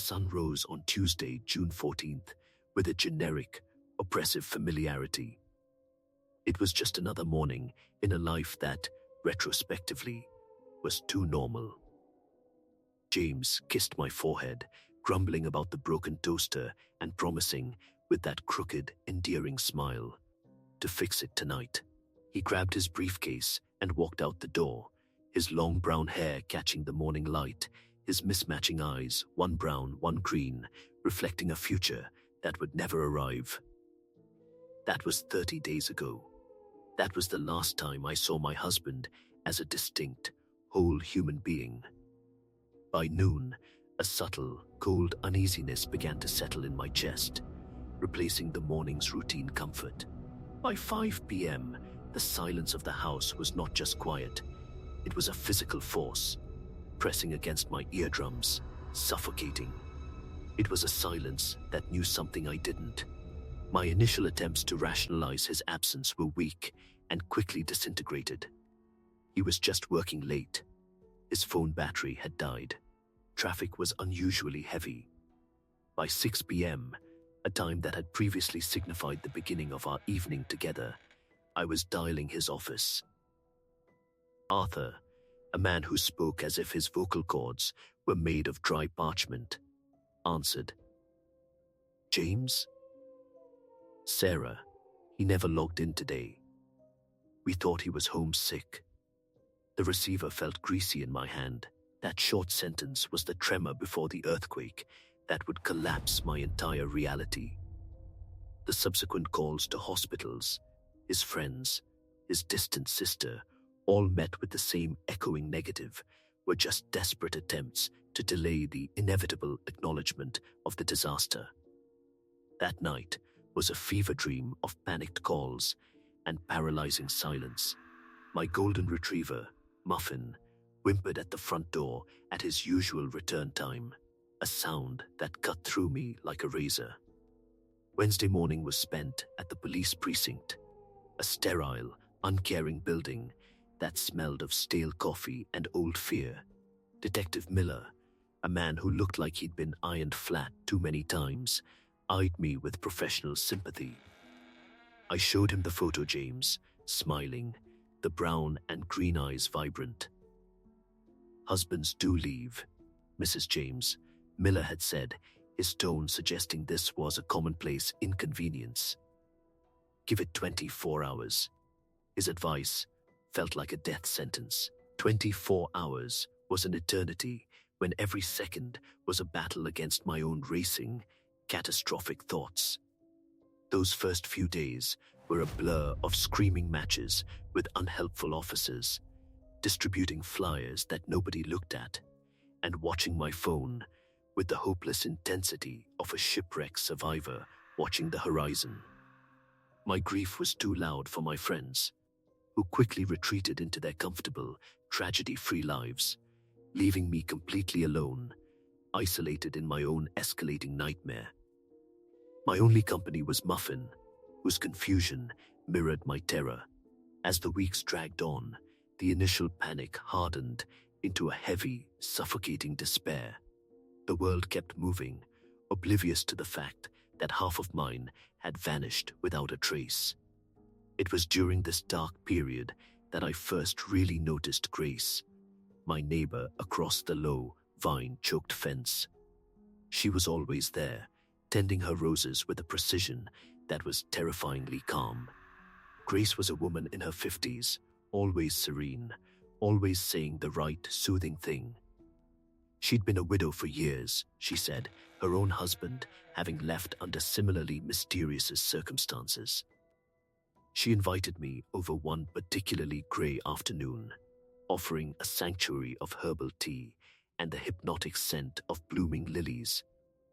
sun rose on Tuesday, June 14th, with a generic, oppressive familiarity. It was just another morning in a life that, retrospectively, was too normal. James kissed my forehead, grumbling about the broken toaster and promising, with that crooked, endearing smile, to fix it tonight. He grabbed his briefcase and walked out the door, his long brown hair catching the morning light, his mismatching eyes, one brown, one green, reflecting a future that would never arrive. That was 30 days ago. That was the last time I saw my husband as a distinct, whole human being. By noon, a subtle, cold uneasiness began to settle in my chest, replacing the morning's routine comfort. By 5 p.m., the silence of the house was not just quiet. It was a physical force, pressing against my eardrums, suffocating. It was a silence that knew something I didn't. My initial attempts to rationalize his absence were weak and quickly disintegrated. He was just working late. His phone battery had died. Traffic was unusually heavy. By 6 p.m., a time that had previously signified the beginning of our evening together, I was dialing his office. Arthur, a man who spoke as if his vocal cords were made of dry parchment, answered. James? Sarah, he never logged in today. We thought he was homesick. The receiver felt greasy in my hand. That short sentence was the tremor before the earthquake that would collapse my entire reality. The subsequent calls to hospitals, his friends, his distant sister, all met with the same echoing negative, were just desperate attempts to delay the inevitable acknowledgement of the disaster. That night was a fever dream of panicked calls and paralyzing silence. My golden retriever, Muffin, whimpered at the front door at his usual return time, a sound that cut through me like a razor. Wednesday morning was spent at the police precinct, a sterile, uncaring building that smelled of stale coffee and old fear. Detective Miller, a man who looked like he'd been ironed flat too many times, eyed me with professional sympathy. I showed him the photo, James, smiling, the brown and green eyes vibrant. Husbands do leave, Mrs. James, Miller had said, his tone suggesting this was a commonplace inconvenience. Give it 24 hours. His advice felt like a death sentence. 24 hours was an eternity when every second was a battle against my own racing, catastrophic thoughts. Those first few days were a blur of screaming matches with unhelpful officers, distributing flyers that nobody looked at, and watching my phone with the hopeless intensity of a shipwreck survivor watching the horizon. My grief was too loud for my friends, who quickly retreated into their comfortable, tragedy-free lives, leaving me completely alone, isolated in my own escalating nightmare. My only company was Muffin, whose confusion mirrored my terror. As the weeks dragged on, the initial panic hardened into a heavy, suffocating despair. The world kept moving, oblivious to the fact that half of mine had vanished without a trace. It was during this dark period that I first really noticed Grace, my neighbor across the low, vine-choked fence. She was always there, tending her roses with a precision that was terrifyingly calm. Grace was a woman in her 50s, always serene, always saying the right, soothing thing. She'd been a widow for years, she said, her own husband having left under similarly mysterious circumstances. She invited me over one particularly grey afternoon, offering a sanctuary of herbal tea and the hypnotic scent of blooming lilies.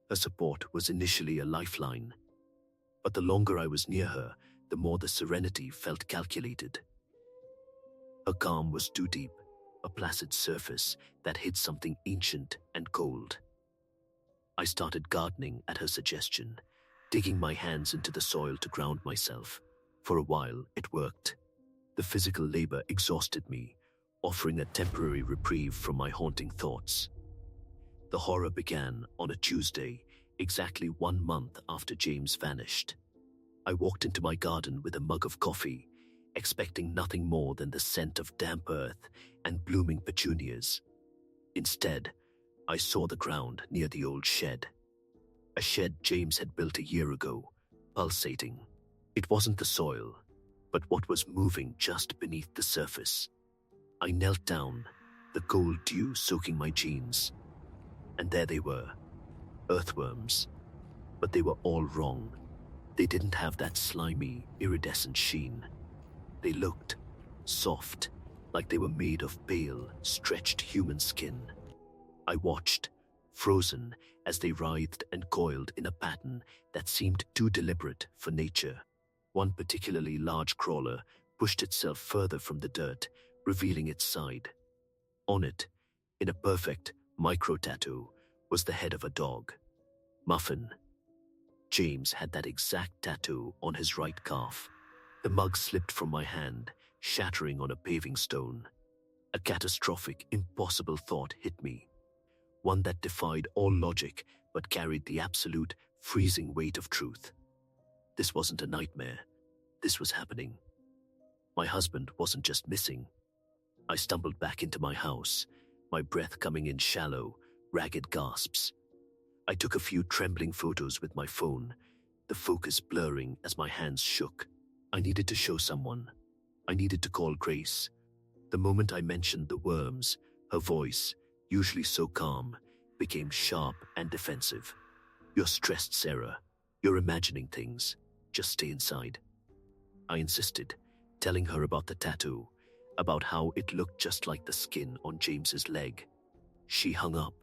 Her support was initially a lifeline, but the longer I was near her, the more the serenity felt calculated. Her calm was too deep, a placid surface that hid something ancient and cold. I started gardening at her suggestion, digging my hands into the soil to ground myself. For a while, it worked. The physical labor exhausted me, offering a temporary reprieve from my haunting thoughts. The horror began on a Tuesday, exactly 1 month after James vanished. I walked into my garden with a mug of coffee, expecting nothing more than the scent of damp earth and blooming petunias. Instead, I saw the ground near the old shed. A shed James had built a year ago, pulsating. It wasn't the soil, but what was moving just beneath the surface. I knelt down, the cold dew soaking my jeans. And there they were, earthworms. But they were all wrong. They didn't have that slimy, iridescent sheen. They looked soft, like they were made of pale, stretched human skin. I watched, frozen, as they writhed and coiled in a pattern that seemed too deliberate for nature. One particularly large crawler pushed itself further from the dirt, revealing its side. On it, in a perfect micro-tattoo, was the head of a dog. Muffin. James had that exact tattoo on his right calf. The mug slipped from my hand, shattering on a paving stone. A catastrophic, impossible thought hit me. One that defied all logic but carried the absolute, freezing weight of truth. This wasn't a nightmare. This was happening. My husband wasn't just missing. I stumbled back into my house, my breath coming in shallow, ragged gasps. I took a few trembling photos with my phone, the focus blurring as my hands shook. I needed to show someone. I needed to call Grace. The moment I mentioned the worms, her voice, usually so calm, became sharp and defensive. "You're stressed, Sarah. You're imagining things. Just stay inside." I insisted, telling her about the tattoo, about how it looked just like the skin on James's leg. She hung up.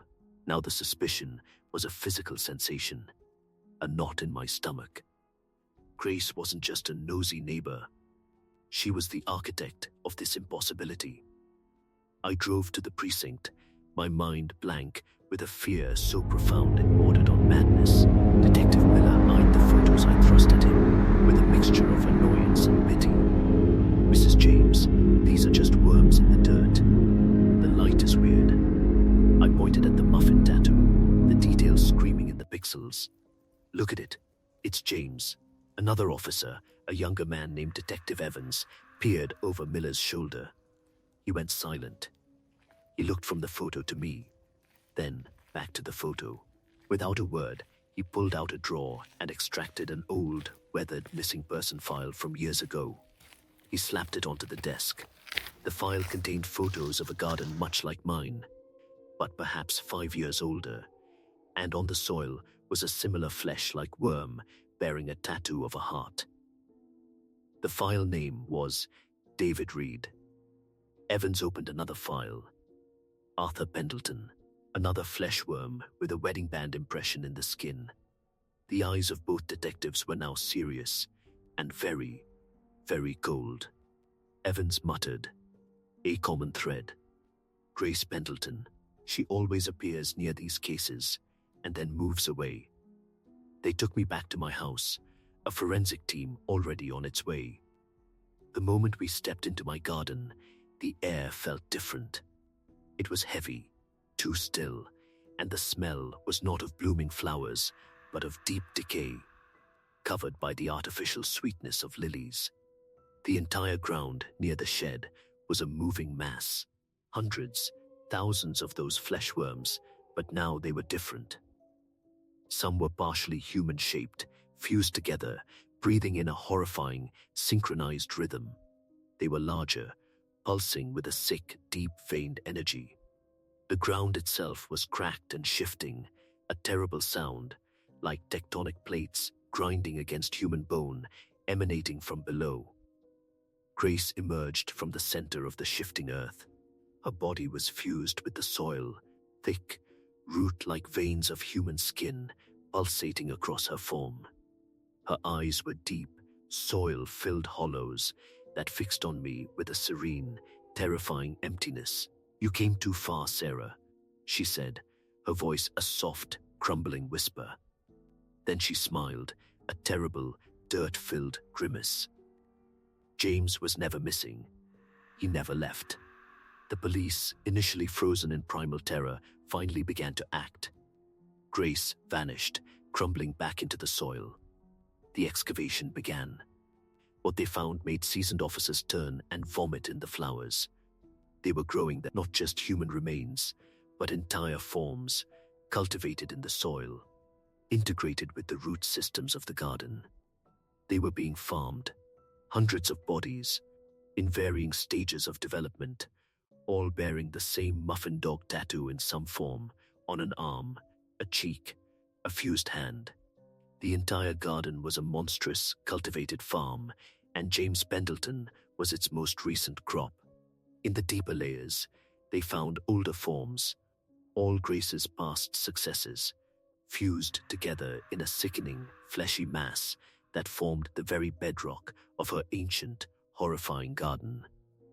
Now the suspicion was a physical sensation, a knot in my stomach. Grace wasn't just a nosy neighbor. She was the architect of this impossibility. I drove to the precinct, my mind blank with a fear so profound it bordered on madness. Detective Miller eyed the photos I thrust at him with a mixture of annoyance and pity. "Mrs. James, these are just worms in the dirt. The light is weird." I pointed at the muffin tattoo, the details screaming in the pixels. "Look at it. It's James." Another officer, a younger man named Detective Evans, peered over Miller's shoulder. He went silent. He looked from the photo to me, then back to the photo. Without a word, he pulled out a drawer and extracted an old, weathered missing person file from years ago. He slapped it onto the desk. The file contained photos of a garden much like mine, but perhaps 5 years older, and on the soil was a similar flesh-like worm bearing a tattoo of a heart. The file name was David Reed. Evans opened another file. Arthur Pendleton, another flesh worm with a wedding band impression in the skin. The eyes of both detectives were now serious and very, very cold. Evans muttered, "A common thread. Grace Pendleton. She always appears near these cases and then moves away." They took me back to my house, a forensic team already on its way. The moment we stepped into my garden, the air felt different. It was heavy, too still, and the smell was not of blooming flowers, but of deep decay, covered by the artificial sweetness of lilies. The entire ground near the shed was a moving mass. Hundreds, thousands of those flesh worms, but now they were different. Some were partially human-shaped, fused together, breathing in a horrifying, synchronized rhythm. They were larger, pulsing with a sick, deep-veined energy. The ground itself was cracked and shifting, a terrible sound, like tectonic plates grinding against human bone, emanating from below. Grace emerged from the center of the shifting earth. Her body was fused with the soil, thick, root-like veins of human skin pulsating across her form. Her eyes were deep, soil-filled hollows that fixed on me with a serene, terrifying emptiness. "You came too far, Sarah," she said, her voice a soft, crumbling whisper. Then she smiled, a terrible, dirt-filled grimace. James was never missing. He never left. The police, initially frozen in primal terror, finally began to act. Grace vanished, crumbling back into the soil. The excavation began. What they found made seasoned officers turn and vomit in the flowers. They were growing there, not just human remains, but entire forms, cultivated in the soil, integrated with the root systems of the garden. They were being farmed, hundreds of bodies, in varying stages of development, all bearing the same muffin dog tattoo in some form, on an arm, a cheek, a fused hand. The entire garden was a monstrous, cultivated farm, and James Pendleton was its most recent crop. In the deeper layers, they found older forms, all Grace's past successes, fused together in a sickening, fleshy mass that formed the very bedrock of her ancient, horrifying garden.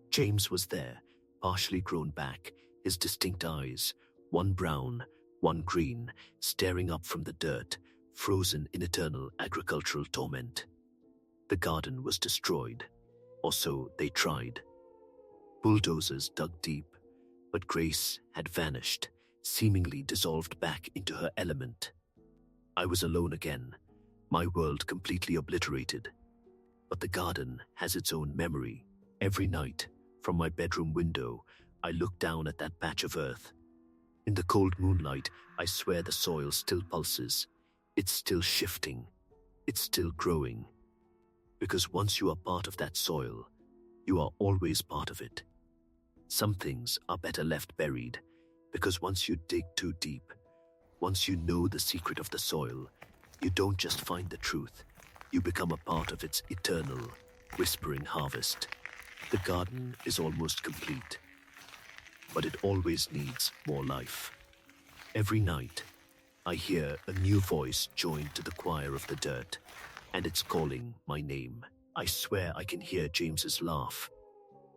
James was there, partially grown back, his distinct eyes, one brown, one green, staring up from the dirt, frozen in eternal agricultural torment. The garden was destroyed, or so they tried. Bulldozers dug deep, but Grace had vanished, seemingly dissolved back into her element. I was alone again, my world completely obliterated. But the garden has its own memory. Every night, from my bedroom window, I look down at that patch of earth. In the cold moonlight, I swear the soil still pulses. It's still shifting. It's still growing. Because once you are part of that soil, you are always part of it. Some things are better left buried, because once you dig too deep, once you know the secret of the soil, you don't just find the truth, you become a part of its eternal, whispering harvest. The garden is almost complete, but it always needs more life. Every night, I hear a new voice joined to the choir of the dirt, and it's calling my name. I swear I can hear James's laugh,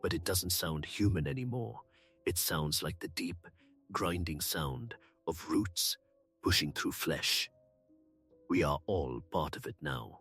but it doesn't sound human anymore. It sounds like the deep, grinding sound of roots pushing through flesh. We are all part of it now.